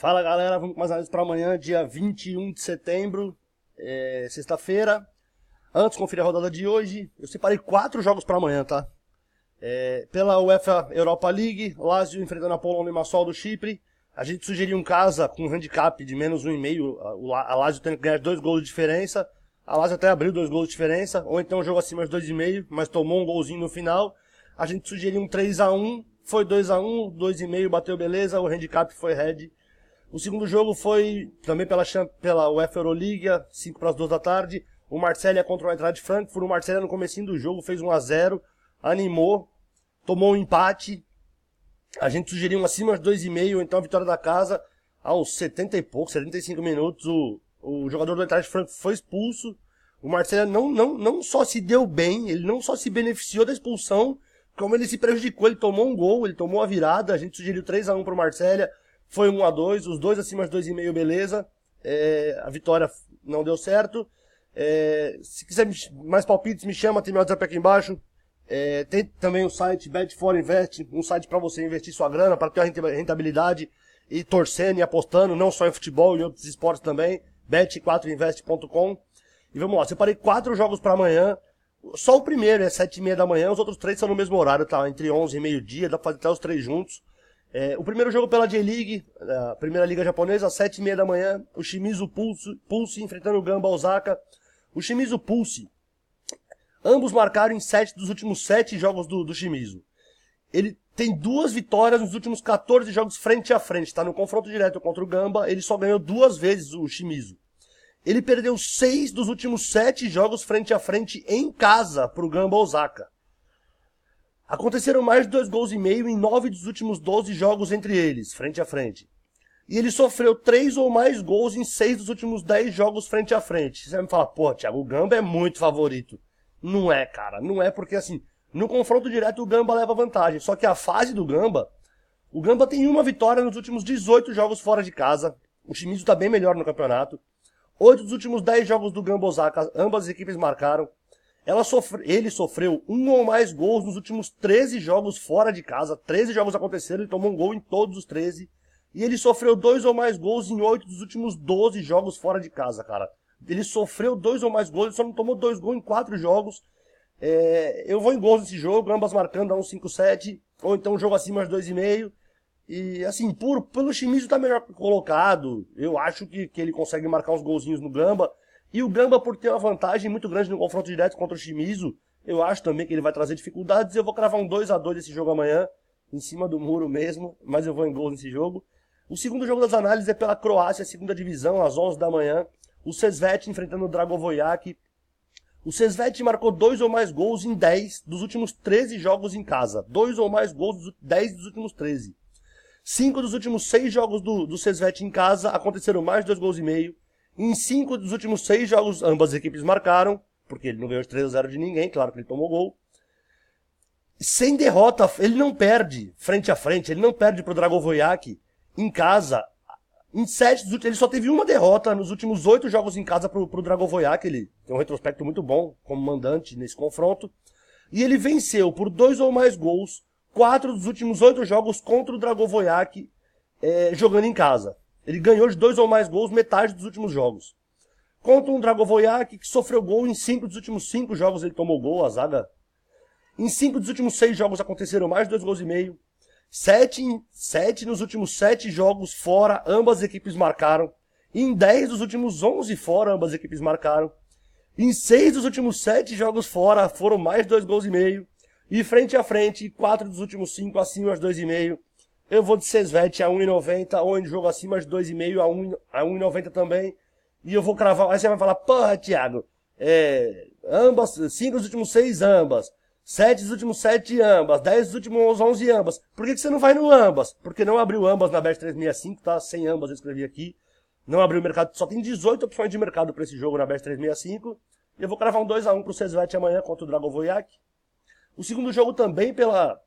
Fala galera, vamos com mais análise para amanhã, dia 21 de setembro, sexta-feira. Antes de conferir a rodada de hoje, eu separei 4 jogos para amanhã, tá? Pela UEFA Europa League, Lazio enfrentando a Polon Limassol do Chipre. A gente sugeriu um casa com um handicap de menos 1,5, a Lazio tendo que ganhar 2 gols de diferença. A Lazio até abriu 2 gols de diferença, ou então um jogo acima de 2,5, mas tomou um golzinho no final. A gente sugeriu um 3-1, foi 2-1, 2,5 bateu beleza, o handicap foi red. O segundo jogo foi também pela UEFA Euroleague, 5 para as 2 da tarde. O Marselha contra o Eintracht Frankfurt. O Marselha no comecinho do jogo fez 1-0, animou, tomou um empate. A gente sugeriu um acima de 2,5, então a vitória da casa. Aos 70 e pouco, 75 minutos, o jogador do Eintracht Frankfurt foi expulso. O Marselha não só se deu bem, ele não só se beneficiou da expulsão, como ele se prejudicou. Ele tomou um gol, ele tomou a virada. A gente sugeriu 3-1 para o Marselha. Foi 1-2, os dois acima de 2,5, beleza. A vitória não deu certo. Se quiser mais palpites, me chama, tem meu WhatsApp aqui embaixo. Tem também o site Bet4Invest, um site para você investir sua grana, para ter uma rentabilidade e torcendo e apostando, não só em futebol, em outros esportes também. Bet4invest.com. E vamos lá, separei 4 jogos para amanhã. Só o primeiro é 7h30 da manhã, os outros 3 são no mesmo horário, tá? Entre 11 e meio-dia, dá pra fazer até os 3 juntos. O primeiro jogo pela J-League, a primeira liga japonesa, às 7h30 da manhã, o Shimizu Pulse enfrentando o Gamba Osaka. O Shimizu Pulse, ambos marcaram em 7 dos últimos 7 jogos do Shimizu. Ele tem 2 vitórias nos últimos 14 jogos frente a frente, tá? No confronto direto contra o Gamba, ele só ganhou 2 vezes o Shimizu. Ele perdeu 6 dos últimos 7 jogos frente a frente em casa pro Gamba Osaka. Aconteceram mais de 2,5 gols em 9 dos últimos 12 jogos entre eles, frente a frente. E ele sofreu 3 ou mais gols em 6 dos últimos 10 jogos frente a frente. Você vai me falar, pô, Thiago, o Gamba é muito favorito. Não é, cara. Não é porque, assim, no confronto direto o Gamba leva vantagem. Só que a fase do Gamba, o Gamba tem uma vitória nos últimos 18 jogos fora de casa. O Shimizu tá bem melhor no campeonato. 8 dos últimos 10 jogos do Gamba Osaka, ambas as equipes marcaram. Ele sofreu 1 ou mais gols nos últimos 13 jogos fora de casa. 13 jogos aconteceram, ele tomou um gol em todos os 13. E ele sofreu 2 ou mais gols em 8 dos últimos 12 jogos fora de casa, cara. Ele sofreu 2 ou mais gols, ele só não tomou 2 gols em 4 jogos. Eu vou em gols nesse jogo, ambas marcando a 1,57. Ou então um jogo acima de 2,5. E assim, pelo Shimizu tá melhor colocado. Eu acho que ele consegue marcar uns golzinhos no Gamba. E o Gamba, por ter uma vantagem muito grande no confronto direto contra o Shimizu, eu acho também que ele vai trazer dificuldades. Eu vou cravar um 2-2 nesse jogo amanhã, em cima do muro mesmo, mas eu vou em gols nesse jogo. O segundo jogo das análises é pela Croácia, segunda divisão, às 11 da manhã. O Sesvet enfrentando o Dragovojac. O Sesvet marcou 2 ou mais gols em 10 dos últimos 13 jogos em casa. 2 ou mais gols, 10 dos últimos 13. 5 dos últimos 6 jogos do Sesvet em casa aconteceram mais de 2,5 gols. Em 5 dos últimos 6 jogos, ambas as equipes marcaram, porque ele não ganhou de 3-0 de ninguém, claro que ele tomou gol. Sem derrota, ele não perde frente a frente, ele não perde pro Dragovojac em casa. Em 7 dos últimos, ele só teve uma derrota nos últimos 8 jogos em casa pro Dragovojac, ele tem um retrospecto muito bom como mandante nesse confronto. E ele venceu por 2 ou mais gols 4 dos últimos 8 jogos contra o Dragovojac jogando em casa. Ele ganhou de 2 ou mais gols metade dos últimos jogos. Contra um Dragovojac que sofreu gol em 5 dos últimos 5 jogos, ele tomou gol, a zaga. Em 5 dos últimos 6 jogos aconteceram mais de 2,5 gols. 7 nos últimos 7 jogos fora, ambas as equipes marcaram. Em 10 dos últimos 11 fora, ambas as equipes marcaram. Em 6 dos últimos 7 jogos fora, foram mais de 2,5 gols. E frente a frente, 4 dos últimos 5 acima de 2,5. Eu vou de Sesvet a 1,90, ou em jogo acima de 2,5 a 1,90 também. E eu vou cravar. Aí você vai falar, porra, Thiago, ambas, 5 dos últimos 6 ambas, 7 dos últimos 7 ambas, 10 dos últimos 11 ambas. Por que você não vai no ambas? Porque não abriu ambas na Bet365, tá? Sem ambas eu escrevi aqui. Não abriu o mercado, só tem 18 opções de mercado para esse jogo na Bet365. E eu vou cravar um 2-1 pro Sesvet amanhã contra o Dragovojac. O segundo jogo também pela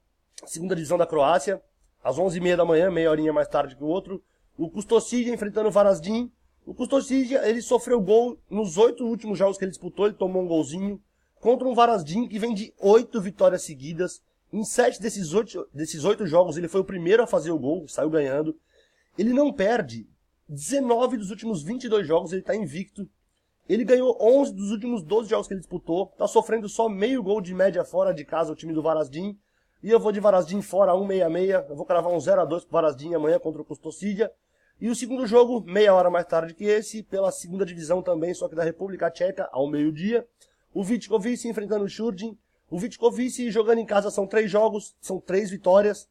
segunda divisão da Croácia. Às 11h30 da manhã, meia horinha mais tarde que o outro, o Kustosija enfrentando o Varazdin. O Kustosija, ele sofreu gol nos 8 últimos jogos que ele disputou, ele tomou um golzinho. Contra um Varazdin que vem de 8 vitórias seguidas. Em 7 desses 8 jogos, ele foi o primeiro a fazer o gol, saiu ganhando. Ele não perde 19 dos últimos 22 jogos, ele tá invicto. Ele ganhou 11 dos últimos 12 jogos que ele disputou. Tá sofrendo só meio gol de média fora de casa o time do Varazdin. E eu vou de Varazdin fora 1,66. Eu vou cravar um 0-2 pro Varazdin amanhã contra o Custosídia. E o segundo jogo, meia hora mais tarde que esse, pela segunda divisão também, só que da República Tcheca, ao meio-dia. O Vitkovice enfrentando o Shurdin. O Vitkovice jogando em casa são 3 jogos, são 3 vitórias.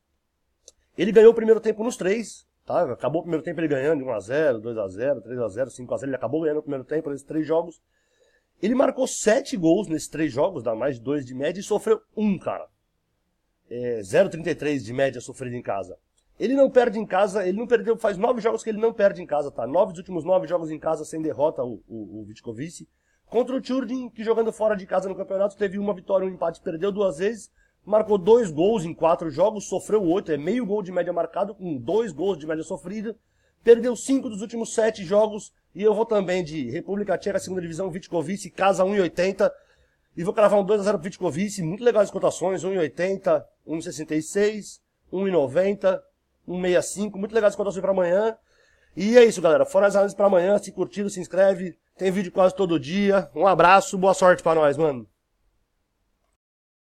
Ele ganhou o primeiro tempo nos 3. Tá? Acabou o primeiro tempo ele ganhando 1-0, 2-0, 3-0, 5-0. Ele acabou ganhando o primeiro tempo nesses 3 jogos. Ele marcou 7 gols nesses 3 jogos, dá mais de 2 de média, e sofreu 1, cara. 0,33 de média sofrido em casa. Ele não perde em casa, ele não perdeu, faz 9 jogos que ele não perde em casa, tá? 9 dos últimos 9 jogos em casa sem derrota, o Vitkovice. Contra o Shurdin, que jogando fora de casa no campeonato, teve uma vitória, um empate, perdeu 2 vezes. Marcou 2 gols em 4 jogos, sofreu 8, é meio gol de média marcado, com 2 gols de média sofrida. Perdeu 5 dos últimos 7 jogos, e eu vou também de República Tcheca, segunda divisão, Vitkovice, casa 1,80. E vou cravar um 2-0 pro Vitkovice, muito legais as cotações, 1,80, 1,66, 1,90, 1,65, muito legais as cotações para amanhã. E é isso, galera, fora as análises para amanhã, se curtiram, se inscreve, tem vídeo quase todo dia. Um abraço, boa sorte para nós, mano.